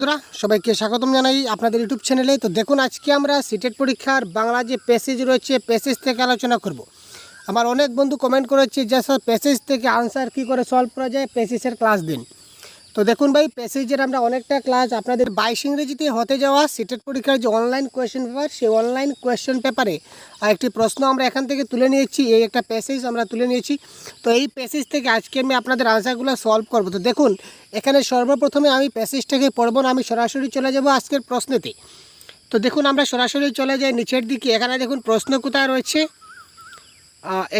বন্ধুরা সবাইকে স্বাগতম জানাই আপনাদের ইউটিউব চ্যানেলে। তো দেখুন, আজকে আমরা সিটেট পরীক্ষার বাংলা যে প্যাসেজ রয়েছে প্যাসেজ থেকে আলোচনা করব। আমার অনেক বন্ধু কমেন্ট করেছে যে স্যার প্যাসেজ থেকে আনসার কী করে সলভ করা যায়, প্যাসেজের ক্লাস দিন। তো দেখুন ভাই, প্যাসেজের আমরা অনেকটা ক্লাস আপনাদের 22 ইংরেজিতে হতে যাওয়া সিটেট পরীক্ষার যে অনলাইন কোয়েশ্চেন পেপার, সেই অনলাইন কোয়েশ্চেন পেপারে একটি প্রশ্ন আমরা এখান থেকে তুলে নিয়েছি। এই একটা প্যাসেজ আমরা তুলে নিয়েছি। তো এই প্যাসেজ থেকে আজকে আমি আপনাদের আনসারগুলো সলভ করব। তো দেখুন, এখানে সর্বপ্রথমে আমি প্যাসেজটাকে পড়ব না, আমি সরাসরি চলে যাব আজকের প্রশ্নেতে। তো দেখুন, আমরা সরাসরি চলে যাই নিচের দিকে। এখানে দেখুন প্রশ্ন কোথায় রয়েছে।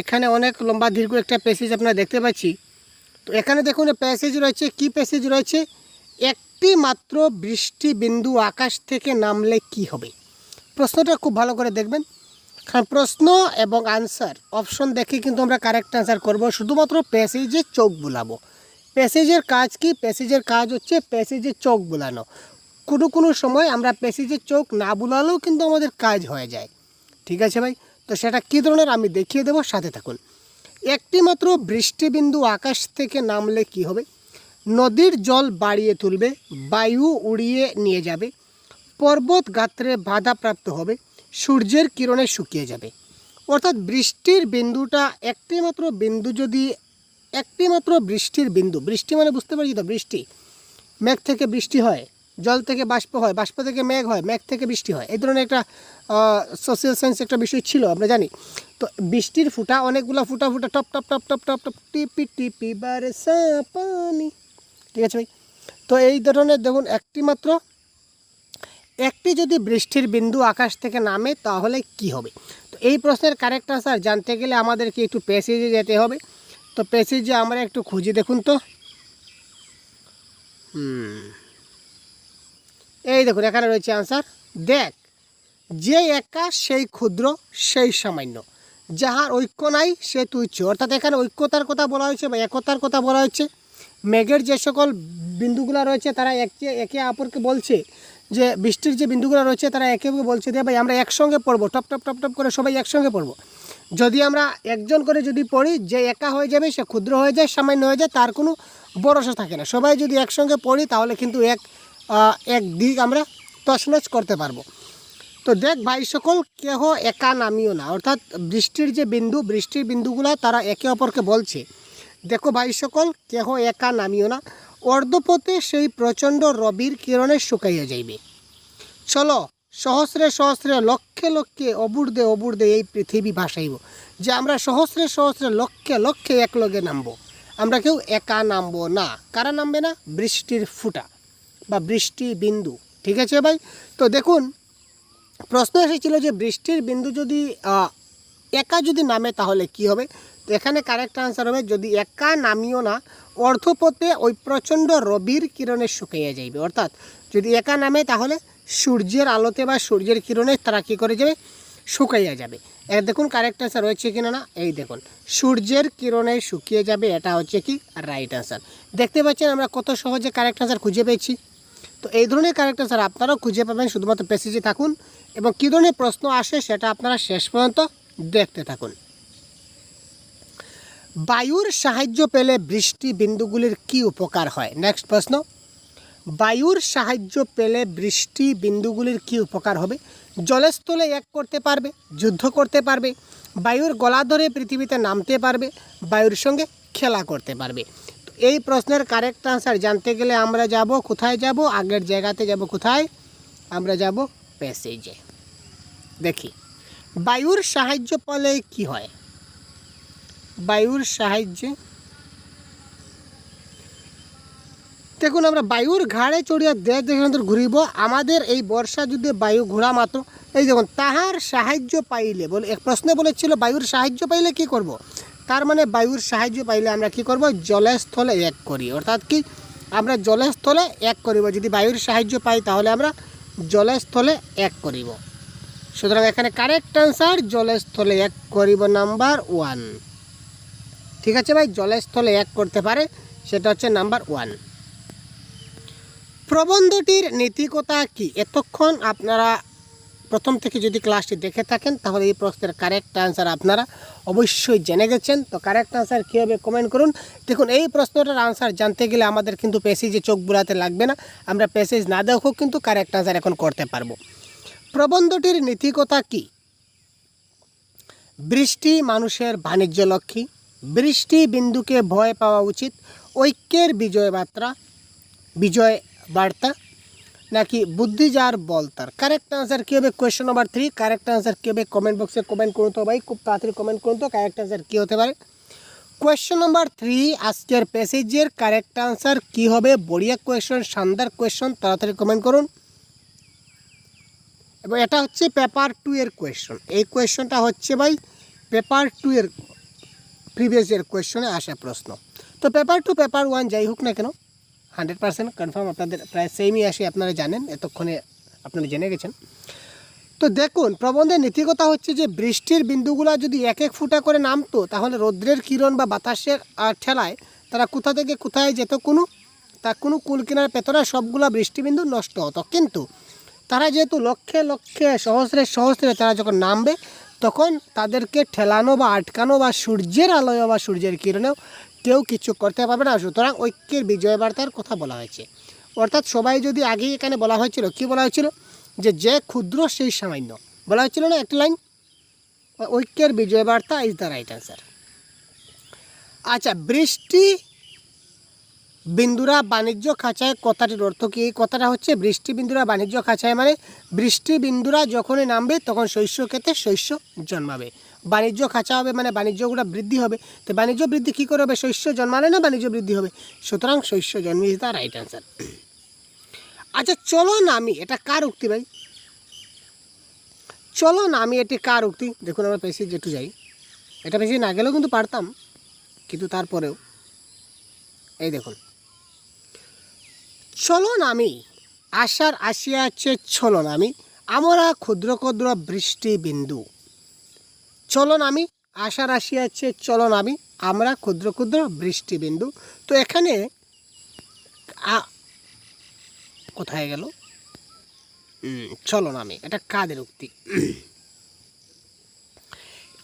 এখানে অনেক লম্বা দীর্ঘ একটা প্যাসেজ আপনারা দেখতে পাচ্ছি। তো এখানে দেখুন প্যাসেজ রয়েছে, কি প্যাসেজ রয়েছে, একটি মাত্র বৃষ্টি বিন্দু আকাশ থেকে নামলে কি হবে। প্রশ্নটা খুব ভালো করে দেখবেন, কারণ প্রশ্ন এবং আনসার অপশন দেখে কিন্তু আমরা কারেক্ট আনসার করব। শুধুমাত্র প্যাসেজে চোখ বুলাবো। প্যাসেজের কাজ কি? প্যাসেজের কাজ হচ্ছে প্যাসেজে চোখ বুলানো। কোনো সময় আমরা প্যাসেজে চোখ না বুলালেও কিন্তু আমাদের কাজ হয়ে যায়। ঠিক আছে ভাই, তো সেটা কী ধরনের আমি দেখিয়ে দেবো, সাথে থাকুন। একটি মাত্র বৃষ্টিবিন্দু আকাশ থেকে নামলে কি হবে? নদীর জল বাড়িয়ে তুলবে, বায়ু উড়িয়ে নিয়ে যাবে, পর্বত গাত্রে বাধাপ্রাপ্ত হবে, সূর্যের কিরণে শুকিয়ে যাবে। অর্থাৎ বৃষ্টির বিন্দুটা একটি মাত্র বিন্দু, যদি একটি মাত্র বৃষ্টির বিন্দু, বৃষ্টি মানে বুঝতে পারছি তো, বৃষ্টি মেঘ থেকে বৃষ্টি হয়, জল থেকে বাষ্প হয়, বাষ্প থেকে মেঘ হয়, মেঘ থেকে বৃষ্টি হয়, এই ধরনের একটা সোশ্যাল সায়েন্স একটা বিষয় ছিল, আমরা জানি। তো বৃষ্টির ফুটা, অনেকগুলো ফুটা ফুটা top top top top top top টিপি টিপি বারসা পানি। ঠিক আছে ভাই, তো এই ধরনের দেখুন একটি যদি বৃষ্টির বিন্দু আকাশ থেকে নামে তাহলে কি হবে। তো এই প্রশ্নের কারেক্ট আনসার জানতে গেলে আমাদেরকে একটু প্যাসেজে যেতে হবে। তো প্যাসেজে আমরা একটু খুঁজি, দেখুন তো। এই দেখুন এখানে রয়েছে আনসার। দেখ, যে একা সেই ক্ষুদ্র সেই সামান্য, যাহার ঐক্য নাই সে তুচ্ছ। অর্থাৎ এখানে ঐক্যতার কথা বলা হয়েছে বা একতার কথা বলা হয়েছে। মেঘের যে সকল বিন্দুগুলো রয়েছে তারা একে অপরকে বলছে, যে বৃষ্টির যে বিন্দুগুলো রয়েছে তারা একে অপরকে বলছে যে ভাই আমরা একসঙ্গে পড়বো, টপ টপ টপ টপ করে সবাই একসঙ্গে পড়বো। যদি আমরা একজন করে যদি পড়ি, যে একা হয়ে যাবে সে ক্ষুদ্র হয়ে যায়, সামান্য হয়ে যায়, তার কোনো ভরসা থাকে না। সবাই যদি একসঙ্গে পড়ি তাহলে কিন্তু এক দিক আমরা তছনছ করতে পারবো। তো দেখ ভাই সকল, কেহ একা নামিও না। অর্থাৎ বৃষ্টির যে বিন্দু, বৃষ্টির বিন্দুগুলো তারা একে অপরকে বলছে, দেখো ভাই সকল, কেহ একা নামিও না, অর্ধপথে সেই প্রচণ্ড রবির কিরণে শুকাইয়া যাইবে। চলো সহস্রে সহস্রে লক্ষে লক্ষে অবুর্দে অবুর্দে এই পৃথিবী ভাসাইব। যে আমরা সহস্রে সহস্রে লক্ষে লক্ষে একলগে নামবো, আমরা কেউ একা নামবো না। কারা নামবে না? বৃষ্টির ফুটা বা বৃষ্টি বিন্দু। ঠিক আছে ভাই, তো দেখুন প্রশ্ন এসেছিল যে বৃষ্টির বিন্দু যদি একা যদি নামে তাহলে কি হবে। তো এখানে কারেক্ট আনসার হবে, যদি একা নামিও না, অর্ধপথে ওই প্রচণ্ড রবির কিরণে শুকিয়ে যাইবে। অর্থাৎ যদি একা নামে তাহলে সূর্যের আলোতে বা সূর্যের কিরণে তারা কী করে যাবে? শুকাইয়া যাবে। দেখুন কারেক্ট আনসার হচ্ছে কিনা না, এই দেখুন সূর্যের কিরণে শুকিয়ে যাবে, এটা হচ্ছে কি রাইট আনসার। দেখতে পাচ্ছেন আমরা কত সহজে কারেক্ট আনসার খুঁজে পেয়েছি। তো এই ধরনের কারেক্ট আনসার আপনারাও খুঁজে পাবেন, শুধুমাত্র প্যাসেজে থাকুন এবং কী ধরনের প্রশ্ন আসে সেটা আপনারা শেষ পর্যন্ত দেখতে থাকুন। বায়ুর সাহায্য পেলে বৃষ্টি বিন্দুগুলির কি উপকার হয়? নেক্সট প্রশ্ন, বায়ুর সাহায্য পেলে বৃষ্টি বিন্দুগুলির কি উপকার হবে? জলস্থলে এক করতে পারবে, যুদ্ধ করতে পারবে, বায়ুর গলা ধরে পৃথিবীতে নামতে পারবে, বায়ুর সঙ্গে খেলা করতে পারবে। তো এই প্রশ্নের কারেক্ট আনসার জানতে গেলে আমরা যাব কোথায়? যাব আগের জায়গাতে যাব। কোথায়? আমরা যাব প্যাসেজে। দেখি বায়ুর সাহায্য পেলে কি হয়। বায়ুর সাহায্যে দেখুন, আমরা বায়ুর ঘাড়ে চড়িয়া দেশ দেশান্তর ঘুরিব, আমাদের এই বর্ষা যুদ্ধে বায়ু ঘোরা মাত্র। এই দেখুন, তাহার সাহায্য পাইলে বলে এক প্রশ্নে বলেছিল বায়ুর সাহায্য পাইলে কি করব। তার মানে বায়ুর সাহায্য পাইলে আমরা কি করব? জলস্থলে এক করি। অর্থাৎ কি আমরা জলস্থলে এক করিব। যদি বায়ুর সাহায্য পাই তাহলে আমরা জলস্থলে এক করিব। সুতরাং এখানে কারেক্ট আনসার জলস্থলে এক করিব, নাম্বার 1। ঠিক আছে ভাই, জলস্থলে এক করতে পারে, সেটা হচ্ছে নাম্বার 1। প্রবন্ধটির নীতিকতা কি? এতক্ষণ আপনারা প্রথম থেকে যদি ক্লাসটি দেখে থাকেন তাহলে এই প্রশ্নের কারেক্ট আনসার আপনারা অবশ্যই জেনে গেছেন। তো কারেক্ট আনসার কী হবে কমেন্ট করুন। দেখুন এই প্রশ্নটার আনসার জানতে গেলে আমাদের কিন্তু প্যাসেজে চোখ বুলাতে লাগবে না, আমরা প্যাসেজ না দেখেও কিন্তু কারেক্ট আনসার এখন করতে পারবো। প্রবন্ধটির নীতিকথা কী? বৃষ্টি মানুষের বাণিজ্য লক্ষ্মী, বৃষ্টি বিন্দুকে ভয় পাওয়া উচিত, ঐক্যের বিজয় বার্তা, নাকি বুদ্ধি যার বল তার। কারেক্ট আনসার কী হবে? কোয়েশ্চেন নাম্বার 3 কারেক্ট আনসার কী হবে কমেন্ট বক্সে কমেন্ট করুন তো ভাই, খুব তাড়াতাড়ি কমেন্ট করুন তো কারেক্ট আনসার কী হতে পারে। কোয়েশ্চেন নাম্বার 3 আজকের প্যাসেজের কারেক্ট আনসার কী হবে? বড়িয়া কোয়েশ্চন, শানদার কোয়েশ্চন, তাড়াতাড়ি কমেন্ট করুন। এবং এটা হচ্ছে পেপার 2 এর কোয়েশ্চন, এই কোয়েশ্চনটা হচ্ছে ভাই পেপার 2 এর প্রিভিয়াস ইয়ার কোয়েশ্চনে আসা প্রশ্ন। তো পেপার 2 পেপার 1 যাই হোক না কেন 100% কনফার্ম আপনাদের প্রায় সেমই আসে, আপনারা জানেন, এতক্ষণে আপনারা জেনে গেছেন। তো দেখুন প্রবন্ধের নীতিকথা হচ্ছে যে বৃষ্টির বিন্দুগুলো যদি এক এক ফুটা করে নামতো তাহলে রৌদ্রের কিরণ বা বাতাসের ঠেলায় তারা কোথা থেকে কোথায় যেত কোনো কুল কিনার পেতরা সবগুলো বৃষ্টিবিন্দু নষ্ট হতো। কিন্তু তারা যেহেতু লক্ষে লক্ষে সহস্রে তারা যখন নামবে তখন তাদেরকে ঠেলানো বা আটকানো বা সূর্যের আলোয় বা সূর্যের কিরণেও কেউ কিছু করতে পারবে না। সুতরাং ঐক্যের বিজয় বার্তার কথা বলা হয়েছে। অর্থাৎ সবাই যদি আগেই এখানে বলা হয়েছিল, কি বলা হয়েছিল? যে ক্ষুদ্র সেই সামান্য, বলা হয়েছিল না একটি লাইন, ঐক্যের বিজয় বার্তা ইজ দ্য রাইট অ্যান্সার। আচ্ছা, বৃষ্টি বিন্দুরা বাণিজ্য খাঁচায় কথাটির অর্থ কী? এই কথাটা হচ্ছে বৃষ্টি বিন্দুরা বাণিজ্য খাঁচায় মানে বৃষ্টি বিন্দুরা যখনই নামবে তখন শস্য ক্ষেত্রে শস্য জন্মাবে। বাণিজ্য খাঁচা হবে মানে বাণিজ্যগুলো বৃদ্ধি হবে। তো বাণিজ্য বৃদ্ধি কী করে হবে? শস্য জন্মালে না বাণিজ্য বৃদ্ধি হবে। সুতরাং শস্য জন্মে ইজ দ্য রাইট অ্যান্সার। আচ্ছা, চলো নামি, এটা কার উক্তি ভাই? চলো নামি এটি কার উক্তি? দেখুন আমরা পেশি যেটু যাই, এটা বেশি না গেলেও কিন্তু পারতাম, কিন্তু তারপরেও এই দেখুন, চলো নামি আশার আসিয়াছে চলো নামি আমরা ক্ষুদ্র ক্ষুদ্র বৃষ্টি বিন্দু। চলো নামি আশার আসিয়াছে চলো নামি আমরা ক্ষুদ্র ক্ষুদ্র বৃষ্টি বিন্দু। তো এখানে কোথায় গেল? চলো নামি, এটা কাদের উক্তি?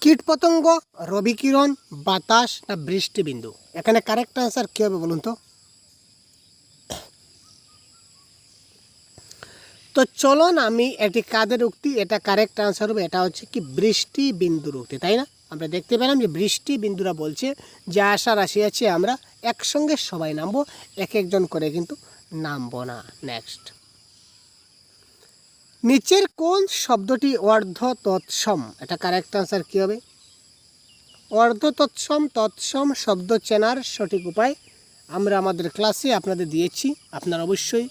কীটপতঙ্গ, রবিকিরণ, বাতাস না বৃষ্টিবিন্দু? এখানে কারেক্ট আনসার কী হবে বলুন তো? তো চলো নামি এটি কাদের উক্তি? এটা কারেক্ট আনসার হবে, এটা হচ্ছে কি বৃষ্টি বিন্দুর উক্তি, তাই না? আমরা দেখতে পেলাম যে বৃষ্টি বিন্দুরা বলছে যে আশা রাশি আছে আমরা একসঙ্গে সবাই নামবো, এক একজন করে কিন্তু নামবো না। নেক্সট, নিচের কোন শব্দটি অর্ধ তৎসম? এটা কারেক্ট আনসার কী হবে? অর্ধ তৎসম শব্দ চেনার সঠিক উপায় আমরা আমাদের ক্লাসে আপনাদের দিয়েছি। আপনারা অবশ্যই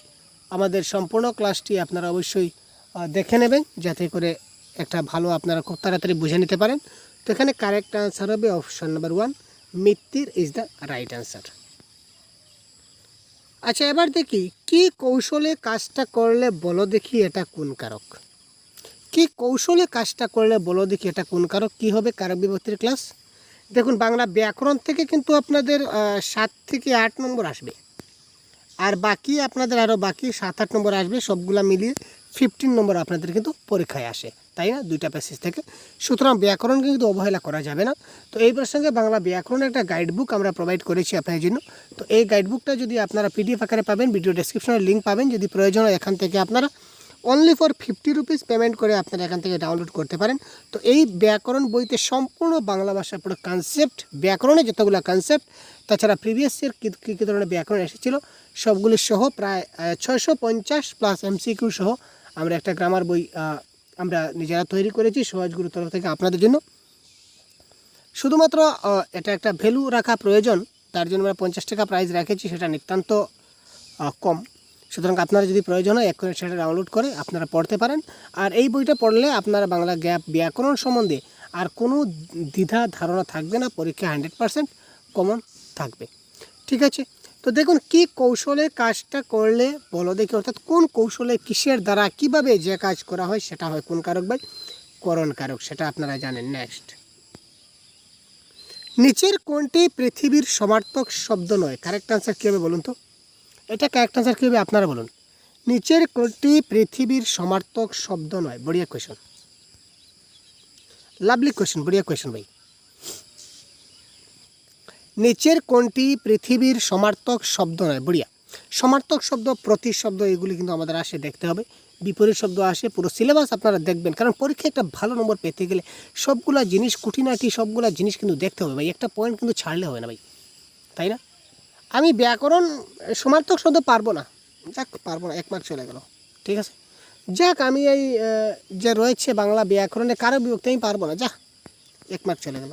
আমাদের সম্পূর্ণ ক্লাসটি আপনারা অবশ্যই দেখে নেবেন, যাতে করে একটা ভালো আপনারা খুব তাড়াতাড়ি বুঝে নিতে পারেন। তো এখানে কারেক্ট আনসার হবে option number 1, Mittir is the right answer. আচ্ছা, এবার দেখি কি কৌশলে কাজটা করলে বলো দেখি এটা কোন কারক? কি কৌশলে কাজটা করলে বলো দেখি এটা কোন কারক? কী হবে কারক বিভক্তির ক্লাস? দেখুন বাংলা ব্যাকরণ থেকে কিন্তু আপনাদের 7 থেকে 8 নম্বর আসবে, আর বাকি আপনাদের আরও বাকি 7-8 নম্বর আসবে, সবগুলা মিলিয়ে 15 নম্বর আপনাদের কিন্তু পরীক্ষায় আসে, তাই না? 2টা প্যাসেজ থেকে। সুতরাং ব্যাকরণকে কিন্তু অবহেলা করা যাবে না। তো এই প্রসঙ্গে বাংলা ব্যাকরণের একটা গাইড বুক আমরা প্রোভাইড করেছি আপনাদের জন্য। তো এই গাইড বুকটা যদি আপনারা PDF আকারে পাবেন, ভিডিও ডেসক্রিপশনে লিঙ্ক পাবেন, যদি প্রয়োজন হয় এখান থেকে আপনারা অনলি ফর 50 রুপিস পেমেন্ট করে আপনারা এখান থেকে ডাউনলোড করতে পারেন। তো এই ব্যাকরণ বইতে সম্পূর্ণ বাংলা ভাষার পুরো কনসেপ্ট, ব্যাকরণে যতগুলো কনসেপ্ট, তাছাড়া প্রিভিয়াস ইয়ার কী ধরনের ব্যাকরণ এসেছিলো সবগুলি সহ প্রায় 650 প্লাস MCQ সহ আমরা একটা গ্রামার বই আমরা নিজেরা তৈরি করেছি সহজ গুরুর তরফ থেকে আপনাদের জন্য। শুধুমাত্র এটা একটা ভ্যালু রাখা প্রয়োজন, তার জন্য আমরা 50 টাকা প্রাইস রেখেছি, সেটা নিতান্ত কম। সুতরাং আপনারা যদি প্রয়োজন হয় এক করে সেটা ডাউনলোড করে আপনারা পড়তে পারেন। আর এই বইটা পড়লে আপনারা বাংলা ব্যাকরণ সম্বন্ধে আর কোনো দ্বিধা ধারণা থাকবে না, পরীক্ষা 100% কমন থাকবে। ঠিক আছে, তো দেখুন কি কৌশলে কাজটা করলে বলো দেখি, অর্থাৎ কোন কৌশলে কিসের দ্বারা কিভাবে যে কাজ করা হয় সেটা হয় কোন কারক ভাই? করণ কারক, সেটা আপনারা জানেন। নেক্সট, নিচের কোনটি পৃথিবীর সমার্থক শব্দ নয়? কারেক্ট আনসার কী হবে বলুন তো? এটা কারেক্ট আনসার কী হবে আপনারা বলুন। নিচের কোনটি পৃথিবীর সমার্থক শব্দ নয়? বড়িয়া কোয়েশন, লাভলি কোয়েশন, বড়িয়া কোয়েশন ভাই। নিচের কোনটি পৃথিবীর সমার্থক শব্দ নয়? বড়িয়া। সমার্থক শব্দ, প্রতিশব্দ এগুলি কিন্তু আমাদের আসে, দেখতে হবে। বিপরীত শব্দ আসে, পুরো সিলেবাস আপনারা দেখবেন, কারণ পরীক্ষায় একটা ভালো নম্বর পেতে গেলে সবগুলা জিনিস, খুঁটিনাটি সবগুলা জিনিস কিন্তু দেখতে হবে ভাই, একটা পয়েন্ট কিন্তু ছাড়লে হবে না ভাই, তাই না? আমি ব্যাকরণ সমার্থক শব্দ পারবো না, যাক পারবো না, 1 মার্ক চলে গেল, ঠিক আছে। যাক আমি এই যে রয়েছে বাংলা ব্যাকরণে কারো বিভক্তি আমি পারবো না, যা 1 মার্ক চলে গেল।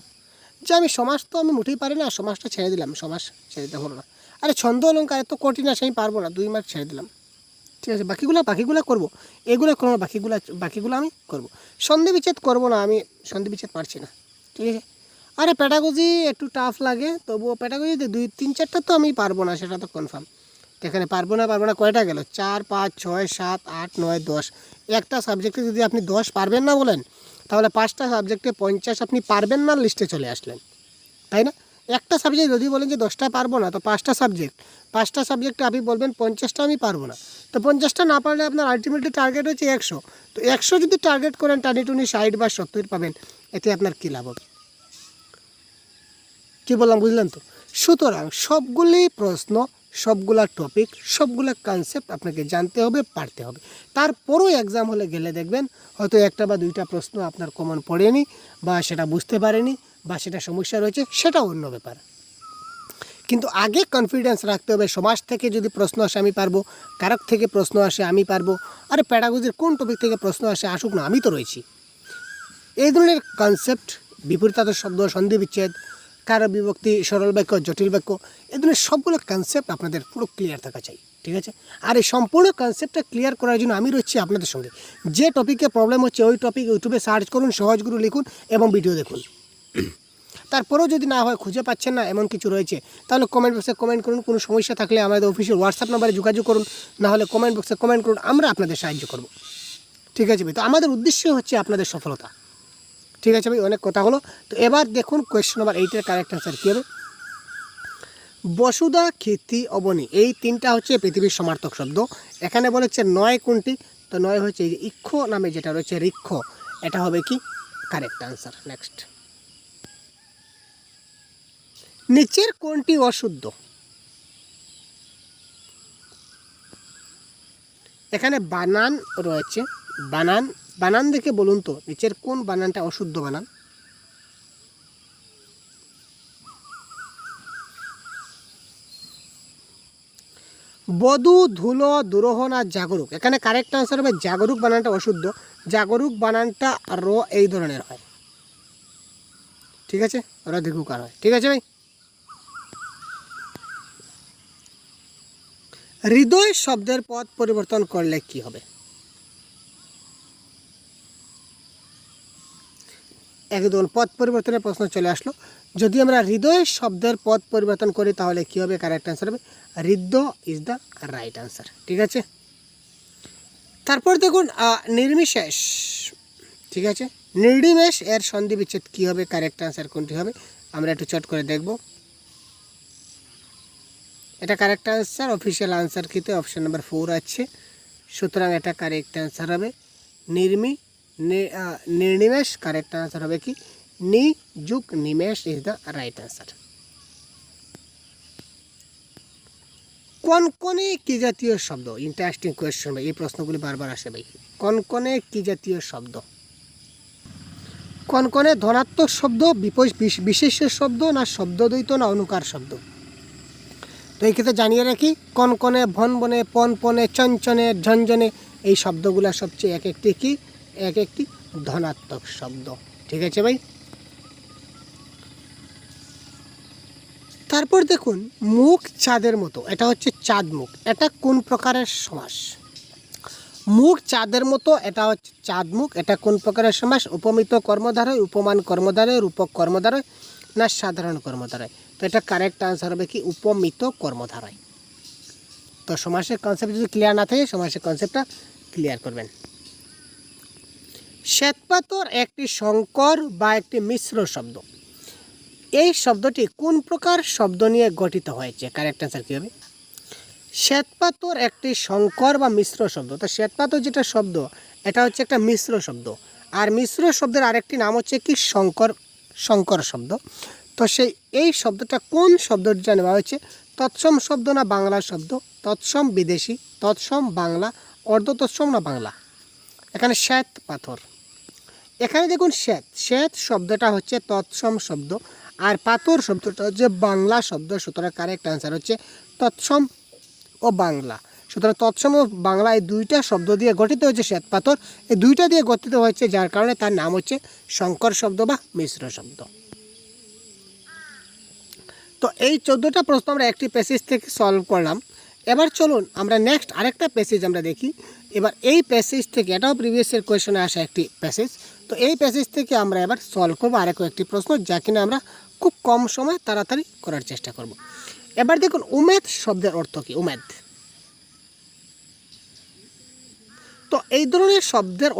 যে আমি সমাজ তো আমি মুঠেই পারি না, সমাজটা ছেড়ে দিলাম, সমাজ ছেড়ে দিতে হলো না। আরে ছন্দ অলঙ্কার এত কঠিন আসে, আমি পারবো না, 2 মার্ক ছেড়ে দিলাম, ঠিক আছে। বাকিগুলো করবো, এগুলো কোনো বাকিগুলো আমি করবো। সন্ধি বিচ্ছেদ করবো না, আমি সন্ধি বিচ্ছেদ পারছি না, ঠিক আছে। আরে প্যাডাগজি একটু টাফ লাগে, তবুও প্যাডাগজিতে 2-3-4টা তো আমি পারবো না, সেটা তো কনফার্ম। এখানে পারবো না কয়টা গেল? 4, 5, 6, 7, 8, 9, 10। একটা সাবজেক্টে যদি আপনি 10 পারবেন না বলেন, তাহলে 5টা সাবজেক্টে 50 আপনি পারবেন না লিস্টে চলে আসলেন, তাই না? একটা সাবজেক্ট যদি বলেন যে 10টা পারবো না, তো 5টা সাবজেক্টে আপনি বলবেন 50টা আমি পারবো না, তো 50টা না পারলে আপনার আলটিমেটলি টার্গেট হচ্ছে 100। তো 100 যদি টার্গেট করেন, টানি 60 বা 70 পাবেন, এতে আপনার কী লাভ হবে? কী বললাম বুঝলেন তো? সুতরাং সবগুলি প্রশ্ন, সবগুলা টপিক, সবগুলা কনসেপ্ট আপনাকে জানতে হবে, পারতে হবে। তারপরও এক্সাম হলে গেলে দেখবেন হয়তো 1টা বা 2টা প্রশ্ন আপনার কমন পড়েনি, বা সেটা বুঝতে পারেনি, বা সেটা সমস্যা রয়েছে, সেটা অন্য ব্যাপার। কিন্তু আগে কনফিডেন্স রাখতে হবে, সমাজ থেকে যদি প্রশ্ন আসে আমি পারবো, কারক থেকে প্রশ্ন আসে আমি পারবো, আরে প্যাডাগজির কোন টপিক থেকে প্রশ্ন আসে আসুক না, আমি তো রয়েছি। এই ধরনের কনসেপ্ট, বিপরীতার্থ শব্দ, সন্ধি বিচ্ছেদ, কারক বিভক্তি, সরল বাক্য, জটিল বাক্য, এই ধরনের সবগুলো কনসেপ্ট আপনাদের পুরো ক্লিয়ার থাকা চাই, ঠিক আছে। আর এই সম্পূর্ণ কনসেপ্টটা ক্লিয়ার করার জন্য আমি রয়েছি আপনাদের সঙ্গে। যে টপিকে প্রবলেম হচ্ছে ওই টপিক ইউটিউবে সার্চ করুন, সহজগুরু লিখুন এবং ভিডিও দেখুন। তারপরেও যদি না হয়, খুঁজে পাচ্ছেন না, এমন কিছু রয়েছে, তাহলে কমেন্ট বক্সে কমেন্ট করুন। কোনো সমস্যা থাকলে আমাদের অফিসিয়াল হোয়াটসঅ্যাপ নাম্বারে যোগাযোগ করুন, না হলে কমেন্ট বক্সে কমেন্ট করুন, আমরা আপনাদের সাহায্য করব, ঠিক আছে ভাই। তো আমাদের উদ্দেশ্য হচ্ছে আপনাদের সফলতা, ঠিক আছে ভাই। অনেক কথা হলো, তো এবার দেখুন কোয়েশ্চন নাম্বার 8-এর কারেক্ট অ্যান্সার কী হবে। বসুধা, খিতি, অবনী, এই 3টা হচ্ছে পৃথিবীর সমার্থক শব্দ। এখানে বলেছে 9 কোনটি? তো 9 হচ্ছে এই যে ইক্ষ নামে যেটা রয়েছে, ঋক্ষ, এটা হবে কি কারেক্ট অ্যান্সার। নেক্সট, নিচের কোনটি অশুদ্ধ? এখানে বানান রয়েছে, বানান দেখে বলুন তো নিচের কোন বানানটা অশুদ্ধ বানান? বধূ, ধুলো, দুরোহণ আর জাগরুক। এখানে কারেক্ট আনসার হবে জাগরুক বানানটা অশুদ্ধ, জাগরুক বানানটা র এই ধরনের হয়, ঠিক আছে, ওরা দীর্ঘকার হয়, ঠিক আছে ভাই। হৃদয় শব্দের পদ পরিবর্তন করলে কি হবে? একদম পদ পরিবর্তনের প্রশ্ন চলে আসলো। যদি আমরা হৃদয় শব্দের পদ পরিবর্তন করি তাহলে কি হবে? কারেক্ট অ্যান্সার হবে হৃদ্য ইজ দ্য রাইট অ্যান্সার, ঠিক আছে। তারপর দেখুন নির্বিশেষ, ঠিক আছে, নির্নিমেষ এর সন্ধি বিচ্ছেদ কী হবে? কারেক্ট অ্যান্সার কোনটি হবে? আমরা একটু চট করে দেখব। এটা কারেক্ট অ্যান্সার, অফিসিয়াল আনসার কিতে অপশান নাম্বার 4 আছে, সুতরাং এটা কারেক্ট অ্যান্সার হবে নির্নিমেষ। কারেক্ট আনসার হবে কি নি যুগ নিমেষ ইজ দ্য রাইট আনসার। কনকনে কি জাতীয় শব্দ? ইন্টারেস্টিং কোয়েশ্চন ভাই, এই প্রশ্নগুলি বারবার আসে ভাই। কনকনে কি জাতীয় শব্দ? কনকনে ধনাত্মক শব্দ, বিশেষ্য শব্দ, না শব্দদ্বৈত, না অনুকার শব্দ? তো এই ক্ষেত্রে জানিয়ে রাখি, কনকনে, ভনবনে, পনপনে, চঞ্চনে, ঝনঝনে, এই শব্দগুলো সবচেয়ে এক একটি ধনাত্মক শব্দ, ঠিক আছে ভাই। তারপর দেখুন মুখ চাঁদের মতো, এটা হচ্ছে চাঁদ মুখ, এটা কোন প্রকারের সমাস? মুখ চাঁদের মতো, এটা হচ্ছে চাঁদ মুখ, এটা কোন প্রকারের সমাস? উপমিত কর্মধারয়, উপমান কর্মধারয়, রূপক কর্মধারয়, না সাধারণ কর্মধারয়? তো এটা কারেক্ট আনসার হবে কি উপমিত কর্মধারয়। তো সমাসের কনসেপ্ট যদি ক্লিয়ার না থাকে, সমাসের কনসেপ্টটা ক্লিয়ার করবেন। শ্বেতপাথর একটি সংকর বা একটি মিশ্র শব্দ। এই শব্দটি কোন প্রকার শব্দ নিয়ে গঠিত হয়েছে? কারেক্ট অ্যান্সার কী হবে? শ্বেতপাথর একটি সংকর বা মিশ্র শব্দ। তো শ্বেতপাথর যেটা শব্দ, এটা হচ্ছে একটা মিশ্র শব্দ। আর মিশ্র শব্দের আরেকটি নাম হচ্ছে কি সংকর, সংকর শব্দ। তো এই শব্দটা কোন শব্দটা নেওয়া হয়েছে? তৎসম শব্দ না বাংলা শব্দ? তৎসম বিদেশি, তৎসম বাংলা, অর্ধ তৎসম না বাংলা? এখানে শ্বেত পাথর, এখানে দেখুন শ্বেত, শ্বেত শব্দটা হচ্ছে তৎসম শব্দ, আর পাথর শব্দটা হচ্ছে বাংলা শব্দ। সুতরাং কারেক্ট অ্যান্সার হচ্ছে তৎসম ও বাংলা। সুতরাং তৎসম ও বাংলা এই দুইটা শব্দ দিয়ে গঠিত হয়েছে শ্বেত পাথর, এই দুইটা দিয়ে গঠিত হয়েছে, যার কারণে তার নাম হচ্ছে সংকর শব্দ বা মিশ্র শব্দ। তো এই 14টা প্রশ্ন আমরা একটি প্যাসেজ থেকে সলভ করলাম। এবার চলুন আমরা নেক্সট আরেকটা প্যাসেজ আমরা দেখি। এবার এই প্যাসেজ থেকে, এটাও প্রিভিয়াসের কোয়েশনে আসা একটি প্যাসেজ, তো এই প্যাসেজ থেকে আমরা এবার সলভ করবো আরেক একটি প্রশ্ন, যা কিনা আমরা খুব কম সময় তাড়াতাড়ি করার চেষ্টা করব। এবার দেখুন উমেদ শব্দের অর্থ কী? উমেদ, তো এই ধরনের শব্দের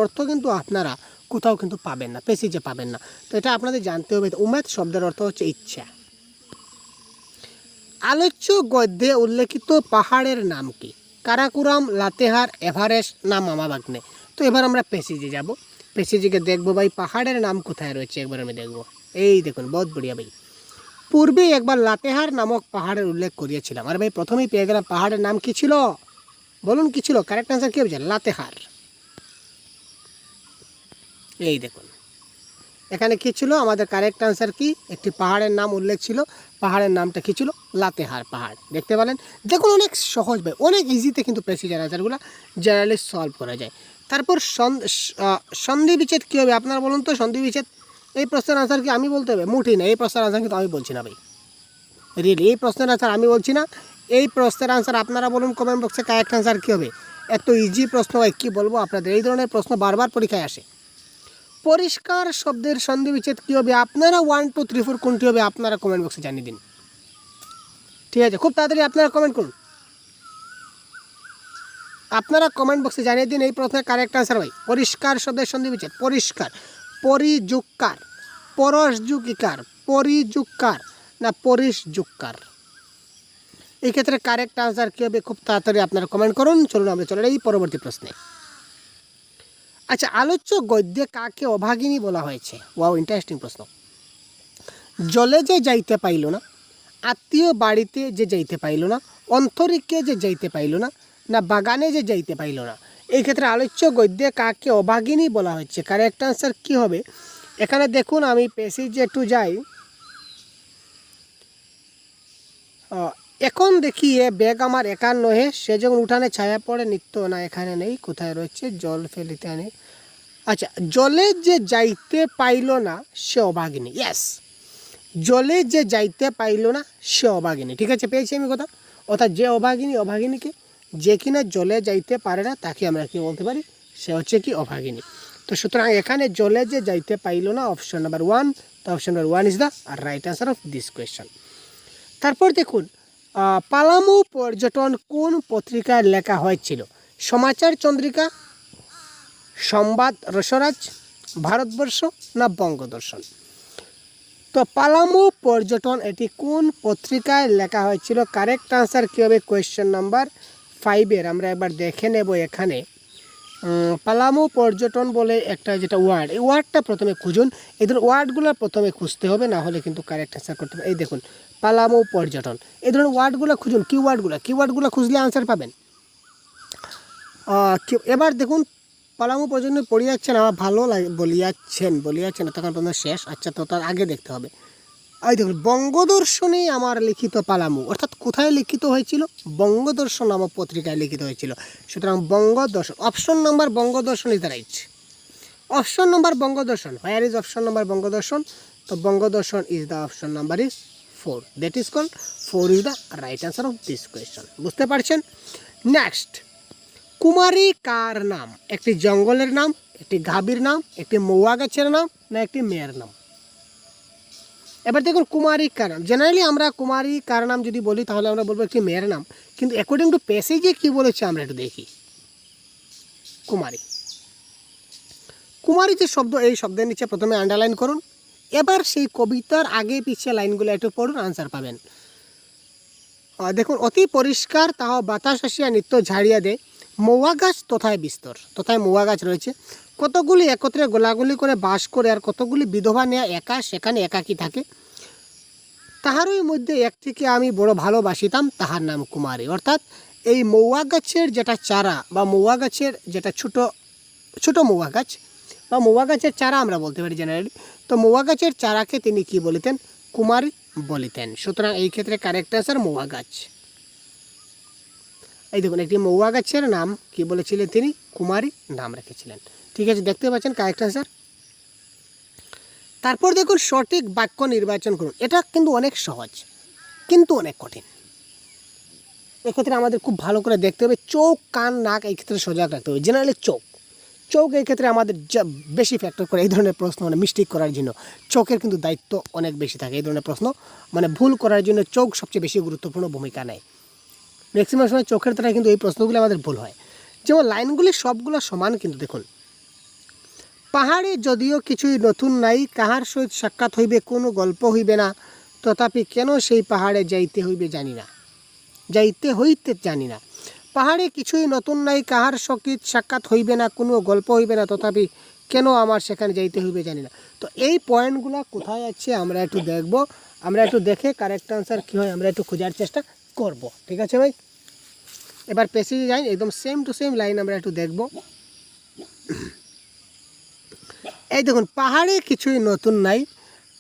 অর্থ কিন্তু আপনারা কোথাও কিন্তু পাবেন না, প্যাসেজে পাবেন না। তো এটা আপনাদের জানতে হবে। উমেদ শব্দের অর্থ হচ্ছে ইচ্ছা। আলোচ্য গদ্যে উল্লেখিত পাহাড়ের নাম কি? কারাকুরাম, লাতেহার, এভারেস্ট না মামাবাগ্নে? তো এবার আমরা প্যাসেজে যাব, প্যাসেজে দেখবো ভাই পাহাড়ের নাম কোথায় রয়েছে। একবার আমি দেখব, এই দেখুন, বহুত বড়িয়া ভাই। পূর্বে একবার লাতেহার নামক পাহাড়ের উল্লেখ করিয়েছিলাম। আর ভাই প্রথমেই পেয়ে গেলাম, পাহাড়ের নাম কি ছিল? বলুন কি ছিল? কারেক্ট আনসার কি হবে? লাতেহার। এই দেখুন এখানে কি ছিল? আমাদের কারেক্ট আনসার কি? একটি পাহাড়ের নাম উল্লেখ ছিল, পাহাড়ের নামটা কি ছিল? লাতেহার পাহাড়। দেখতে পেলেন? দেখুন অনেক সহজ ভাই, অনেক ইজিতে কিন্তু প্রেসিডেন্ট আনসারগুলো জেনারেলি সলভ করা যায়। তারপর সন্ধি বিচ্ছেদ কী হবে আপনারা বলুন তো? সন্ধি বিচ্ছেদ, এই প্রশ্নের আনসার কি আমি বলতে হবে? মুঠি না, এই প্রশ্নের আনসার কিন্তু আমি বলছি না ভাই, রিয়েলি এই প্রশ্নের আনসার আমি বলছি না। এই প্রশ্নের আনসার আপনারা বলুন কমেন্ট বক্সে, কারেক্ট আনসার কী হবে? এত ইজি প্রশ্ন ভাই, কী বলবো আপনাদের, এই ধরনের প্রশ্ন বারবার পরীক্ষায় আসে। পরিষ্কার শব্দের সন্ধি বিচ্ছেদ কী হবে? আপনারা 1 2 3 4 কোনটি হবে আপনারা কমেন্ট বক্সে জানিয়ে দিন। ঠিক আছে, খুব তাড়াতাড়ি আপনারা কমেন্ট করুন, আপনারা কমেন্ট বক্সে জানিয়ে দিন এই প্রশ্নের কারেক্ট আনসার ভাই। পরিষ্কার শব্দের সন্ধি বিচ্ছেদ, পরিষ্কার, পরিযুক্কার, পরশযুগিকার, পরিযুক্কার না পরিশযুক্কার? এই ক্ষেত্রে কারেক্ট আনসার কী হবে? খুব তাড়াতাড়ি আপনারা কমেন্ট করুন। চলুন আমরা চলে এই পরবর্তী প্রশ্নে। আচ্ছা, আলোচ্য গদ্যে কাকে অভাগিনী বলা হয়েছে? ওয়াও, ইন্টারেস্টিং প্রশ্ন। জলে যে যাইতে পাইল না, আত্মীয় বাড়িতে যে যাইতে পাইল না, অন্তরিক্ষে যে যাইতে পাইল না, না বাগানে যে যাইতে পাইল না? এই ক্ষেত্রে আলোচ্য গদ্যে কাকে অভাগিনী বলা হচ্ছে? কারেক্ট আনসার কী হবে? এখানে দেখুন, আমি প্যাসেজে একটু যাই। এখন দেখি এ ব্যাগ আমার একার নহে, সে যখন উঠানে ছায়া পড়ে নিত্য, না এখানে নেই, কোথায় রয়েছে? জল ফেলিতে আনে। আচ্ছা, জলে যে যাইতে পাইল না সে অভাগিনী। ইয়েস, জলে যে যাইতে পাইল না সে অভাগিনী। ঠিক আছে, পেয়েছি আমি কথা। অর্থাৎ যে অভাগিনী, অভাগিনীকে যে কিনা জলে যাইতে পারে না তাকে আমরা কি বলতে পারি? সে হচ্ছে কি অভাগিনী। তো সুতরাং এখানে জলে যে যাইতে পাইল না, অপশন নাম্বার 1। তো option number 1 is the right answer of this question. তারপর দেখুন, পালামু পর্যটন কোন পত্রিকায় লেখা হয়েছিল? সমাচার চন্দ্রিকা, সংবাদ রসরাজ, ভারতবর্ষ না বঙ্গদর্শন? তো পালামু পর্যটন এটি কোন পত্রিকায় লেখা হয়েছিল? কারেক্ট আনসার কী হবে? কোয়েশ্চেন নাম্বার 5 আমরা একবার দেখে নেব। এখানে পালামু পর্যটন বলে একটা যেটা ওয়ার্ড, এই ওয়ার্ডটা প্রথমে খুঁজুন। এই ধরনের ওয়ার্ডগুলো প্রথমে খুঁজতে হবে, না হলে কিন্তু কারেক্ট আনসার করতে হবে। এই দেখুন, পালামু পর্যটন, এই ধরনের ওয়ার্ডগুলো খুঁজুন, কিওয়ার্ডগুলো খুঁজলে আনসার পাবেন। এবার দেখুন, পালামু পর্যটন পড়ে যাচ্ছেন, আমার ভালো লাগে, বলিয়াচ্ছেন তখন পর্যন্ত শেষ। আচ্ছা, তো তার আগে দেখতে হবে। এই দেখুন, বঙ্গদর্শনে আমার লিখিত পালামু, অর্থাৎ কোথায় লিখিত হয়েছিল? বঙ্গদর্শন নামক পত্রিকায় লিখিত হয়েছিল। সুতরাং Bangadarshan, option number Bangadarshan is the right. Option number Bangadarshan, where is option number Bangadarshan? তো Bangadarshan is the option number is 4, that is called 4 is the right answer of this question. বুঝতে পারছেন? নেক্সট, কুমারী কার নাম? একটি জঙ্গলের নাম, একটি গাভীর নাম, একটি মৌয়া গাছের নাম, না একটি মেয়ের নাম? এবার দেখুন, কুমারী কার নাম, জেনারেলি আমরা কুমারী কার নাম যদি বলি তাহলে আমরা বলবো একটি মেয়ের নাম, কিন্তু অ্যাকর্ডিং টু প্যাসেজে কী বলেছে আমরা একটু দেখি। কুমারী যে শব্দ, এই শব্দের নিচে প্রথমে আন্ডারলাইন করুন। এবার সেই কবিতার আগে পিছিয়ে লাইনগুলো একটু পড়ুন, আনসার পাবেন। দেখুন, অতি পরিষ্কার তাহাও বাতাস আসিয়া নিত্য ঝাড়িয়া দেয়, মৌয়া গাছ তথায় বিস্তর। তথায় মৌয়া গাছ রয়েছে, কতগুলি একত্রে গোলাগুলি করে বাস করে, আর কতগুলি বিধবা নেয়া একা সেখানে একাকী থাকে। তাহারই মধ্যে একটিকে আমি বড় ভালোবাসিতাম, তাহার নাম কুমারী। অর্থাৎ এই মৌয়া গাছের যেটা চারা বা মৌয়া গাছের যেটা ছোট ছোট মৌয়া গাছ বা মৌয়া গাছের চারা আমরা বলতে পারি জেনারেলি, তো মৌয়া গাছের চারাকে তিনি কি বলিতেন? কুমারী বলিতেন। সুতরাং এই ক্ষেত্রে কারেক্ট আনসার মৌয়া গাছ। এই দেখুন, একটি মৌয়া গাছের নাম কি বলেছিলেন তিনি? কুমারী নাম রেখেছিলেন। ঠিক আছে, দেখতে পাচ্ছেন কারেক্ট আনসার। তারপর দেখুন, সঠিক বাক্য নির্বাচন করুন। এটা কিন্তু অনেক সহজ কিন্তু অনেক কঠিন। এক্ষেত্রে আমাদের খুব ভালো করে দেখতে হবে, চোখ কান নাক এই ক্ষেত্রে সজাগ রাখতে হবে। জেনারেলি চোখ এই ক্ষেত্রে আমাদের বেশি ফ্যাক্টর করে এই ধরনের প্রশ্ন, মানে মিস্টেক করার জন্য চোখের কিন্তু দায়িত্ব অনেক বেশি থাকে। এই ধরনের প্রশ্ন মানে ভুল করার জন্য চোখ সবচেয়ে বেশি গুরুত্বপূর্ণ ভূমিকা নেয়। ম্যাক্সিমাম সময় চোখের দ্বারা কিন্তু এই প্রশ্নগুলো আমাদের ভুল হয়। যেমন লাইনগুলি সবগুলো সমান, কিন্তু দেখুন, পাহাড়ে যদিও কিছুই নতুন নাই, কাহার সহিত সাক্ষাৎ হইবে কোনো গল্প হইবে না, তথাপি কেন সেই পাহাড়ে যাইতে হইতে জানি না। পাহাড়ে কিছুই নতুন নাই, কাহার সহিত সাক্ষাৎ হইবে না, কোনো গল্প হইবে না, তথাপি কেন আমার সেখানে যাইতে হইবে জানি না। তো এই পয়েন্টগুলো কোথায় আছে আমরা একটু দেখব, আমরা একটু দেখে কারেক্ট আনসার কী হয় আমরা একটু খোঁজার চেষ্টা করব। ঠিক আছে ভাই, এবার প্যাসেজে যাই, একদম সেম টু সেম লাইন আমরা একটু দেখব। এই দেখুন, পাহাড়ে কিছুই নতুন নাই,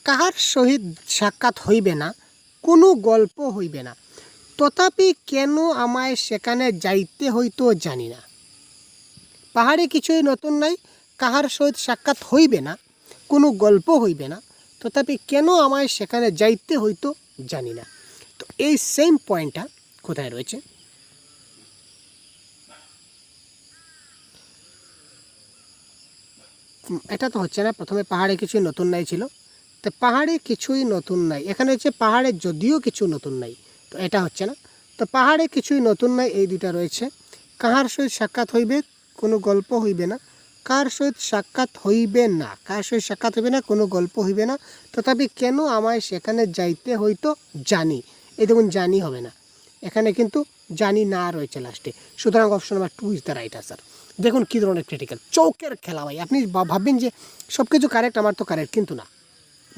কাহার সহিত সাক্ষাৎ হইবে না, কোনো গল্প হইবে না, তথাপি কেন আমায় সেখানে যাইতে হইতো জানি না। পাহাড়ে কিছুই নতুন নাই, কাহার সহিত সাক্ষাৎ হইবে না, কোনো গল্প হইবে না, তথাপি কেন আমায় সেখানে যাইতে হইতো জানি না। তো এই সেম পয়েন্টটা কোথায় রয়েছে? এটা তো হচ্ছে না। প্রথমে পাহাড়ে কিছুই নতুন নাই ছিল, তো পাহাড়ে কিছুই নতুন নাই, এখানে হচ্ছে পাহাড়ে যদিও কিছু নতুন নাই, তো এটা হচ্ছে না। তো পাহাড়ে কিছুই নতুন নাই, এই দুইটা রয়েছে। কাহার সহিত সাক্ষাৎ হইবে, কোনো গল্প হইবে না, কার সহিত সাক্ষাৎ হইবে না, কার সহিত সাক্ষাৎ হইবে না, কোনো গল্প হইবে না, তথাপি কেন আমায় সেখানে যাইতে হইতো জানি। এই দেখুন, জানি হবে না, এখানে কিন্তু জানি না রয়েছে লাস্টে। সুতরাং option number 2 is the right answer. দেখুন কী ধরনের ক্রিটিক্যাল চৌকের খেলা ভাই। আপনি ভাববেন যে সব কিছু কারেক্ট, আমার তো কারেক্ট, কিন্তু না।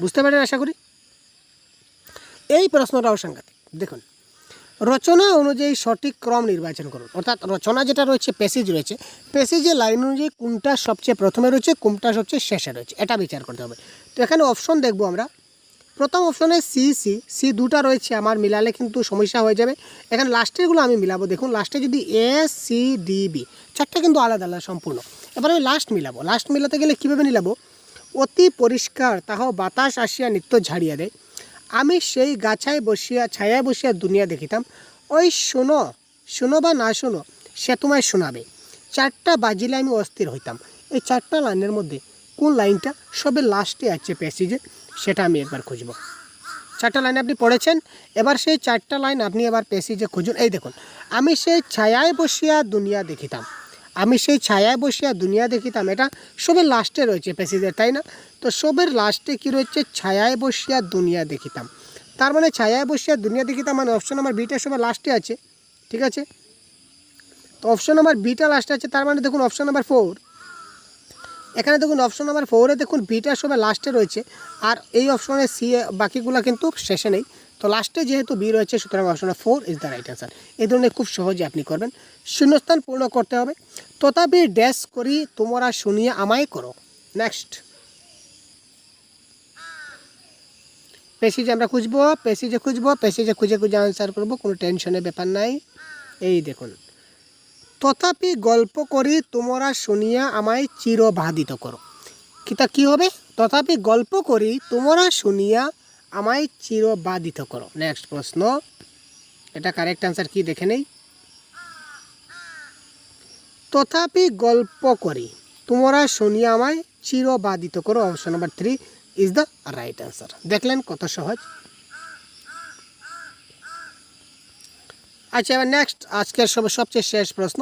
বুঝতে পারেন আশা করি। এই প্রশ্নটাও সাংঘাতিক। দেখুন, রচনা অনুযায়ী সঠিক ক্রম নির্বাচন করুন। অর্থাৎ রচনা যেটা রয়েছে, প্যাসেজ রয়েছে, প্যাসেজের লাইন অনুযায়ী কোনটা সবচেয়ে প্রথমে রয়েছে, কোনটা সবচেয়ে শেষে রয়েছে, এটা বিচার করতে হবে। তো এখানে অপশন দেখব আমরা। প্রথম অপশনে সি দুটা রয়েছে, আমার মিলালে কিন্তু সমস্যা হয়ে যাবে। এখানে লাস্টেরগুলো আমি মিলাবো। দেখুন, লাস্টে যদি ACDB চারটা কিন্তু আলাদা আলাদা সম্পূর্ণ। এবার আমি লাস্ট মিলাবো। লাস্ট মিলাতে গেলে কীভাবে মিলাবো? অতি পরিষ্কার তাহাও বাতাস আসিয়া নিত্য ঝাড়িয়া দেয়, আমি সেই ছায়ায় বসিয়া দুনিয়া দেখিতাম, ওই শোনো বা না শোনো সে তোমায় শোনাবে, চারটা বাজিলে আমি অস্থির হইতাম। এই চারটা লাইনের মধ্যে কোন লাইনটা সবে লাস্টে আছে প্যাসেজে, সেটা আমি একবার খুঁজব। চারটা লাইন আপনি পড়েছেন, এবার সেই চারটা লাইন আপনি এবার প্যাসেজে খুঁজুন। এই দেখুন, আমি সেই ছায়ায় বসিয়া দুনিয়া দেখিতাম, আমি সেই ছায়ায় বসিয়া দুনিয়া দেখিতাম, এটা সবের লাস্টে রয়েছে প্যাসেজের, তাই না? তো সবের লাস্টে কি রয়েছে? ছায়ায় বসিয়া দুনিয়া দেখিতাম। তার মানে ছায়ায় বসিয়া দুনিয়া দেখিতাম মানে অপশন নাম্বার বিটা সবার লাস্টে আছে। ঠিক আছে, তো অপশন নাম্বার বিটা লাস্টে আছে, তার মানে দেখুন অপশন নাম্বার 4, এখানে দেখুন অপশন নাম্বার 4-এ দেখুন বিটা সবাই লাস্টে রয়েছে, আর এই অপশনে সি বাকিগুলো কিন্তু শেষে নেই। তো লাস্টে যেহেতু বি রয়েছে, সুতরাং option 4 is the right answer. এই ধরনের খুব সহজে আপনি করবেন। শূন্যস্থান পূর্ণ করতে হবে। তথাপি ড্যাশ করি তোমরা শুনিয়া আমায় করো। নেক্সট প্যাসেজে আমরা খুঁজবো, প্যাসেজে খুঁজে আনসার করব, কোনো টেনশনের ব্যাপার নাই। এই দেখুন, তথাপি গল্প করি তোমরা শুনিয়া আমায় চিরবাধিত করো। কিতা কি হবে? তথাপি গল্প করি তোমরা শুনিয়া আমায় চিরবাধিত করো। নেক্সট প্রশ্ন, এটা কারেক্ট আনসার কি দেখে নেই। তথাপি গল্প করি তোমরা শুনিয়া আমায় চিরবাধিত করো, option number 3 is the right answer. দেখলেন কত সহজ। আচ্ছা, এবার নেক্সট আজকের সবচেয়ে শেষ প্রশ্ন,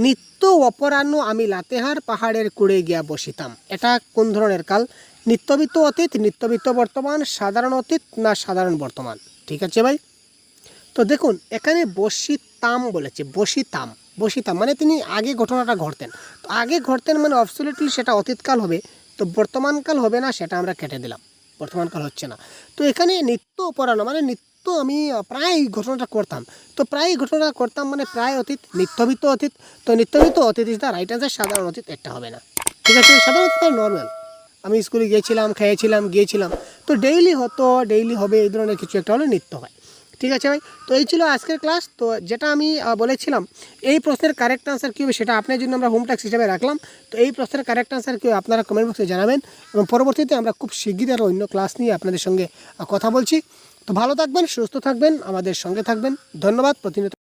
নিত্য অপরাহ্ন আমি লাতেহার পাহাড়ের কুড়ে গিয়া বসিতাম, এটা কোন ধরনের কাল? নিত্যবিত্ত অতীত, নিত্যবিত্ত বর্তমান, সাধারণ অতীত না সাধারণ বর্তমান? ঠিক আছে ভাই, তো দেখুন এখানে বসিতাম বলেছে, বসিতাম মানে তিনি আগে ঘটনাটা ঘটতেন। তো আগে ঘটতেন মানে অবসলিউটলি সেটা অতীতকাল হবে, তো বর্তমানকাল হবে না, সেটা আমরা কেটে দিলাম, বর্তমানকাল হচ্ছে না। তো এখানে নিত্য পড়ানো মানে নিত্য আমি প্রায় এই ঘটনাটা করতাম। তো প্রায় ঘটনাটা করতাম মানে প্রায় অতীত, নিত্যবিত্ত অতীত। তো নিত্যবিত্ত অতীত ইজ দ্য রাইট অ্যান্সার, সাধারণ অতীত একটা হবে না। ঠিক আছে, সাধারণ অতীত নর্মাল, আমি স্কুলে গিয়েছিলাম, খেয়েছিলাম, গিয়েছিলাম। তো ডেইলি হতো, ডেইলি হবে, এই ধরনের কিছু একটা হলে নিত্য হয়। ঠিক আছে ভাই, তো এই ছিল আজকের ক্লাস। তো যেটা আমি বলেছিলাম এই প্রশ্নের কারেক্ট আনসার কী হবে সেটা আপনার জন্য আমরা হোমটাস্ক হিসেবে রাখলাম। তো এই প্রশ্নের কারেক্ট আনসার কী হবে আপনারা কমেন্ট বক্সে জানাবেন, এবং পরবর্তীতে আমরা খুব শিগগিরই আরও অন্য ক্লাস নিয়ে আপনাদের সঙ্গে কথা বলছি। তো ভালো থাকবেন, সুস্থ থাকবেন, আমাদের সঙ্গে থাকবেন। ধন্যবাদ। প্রতিনিয়ত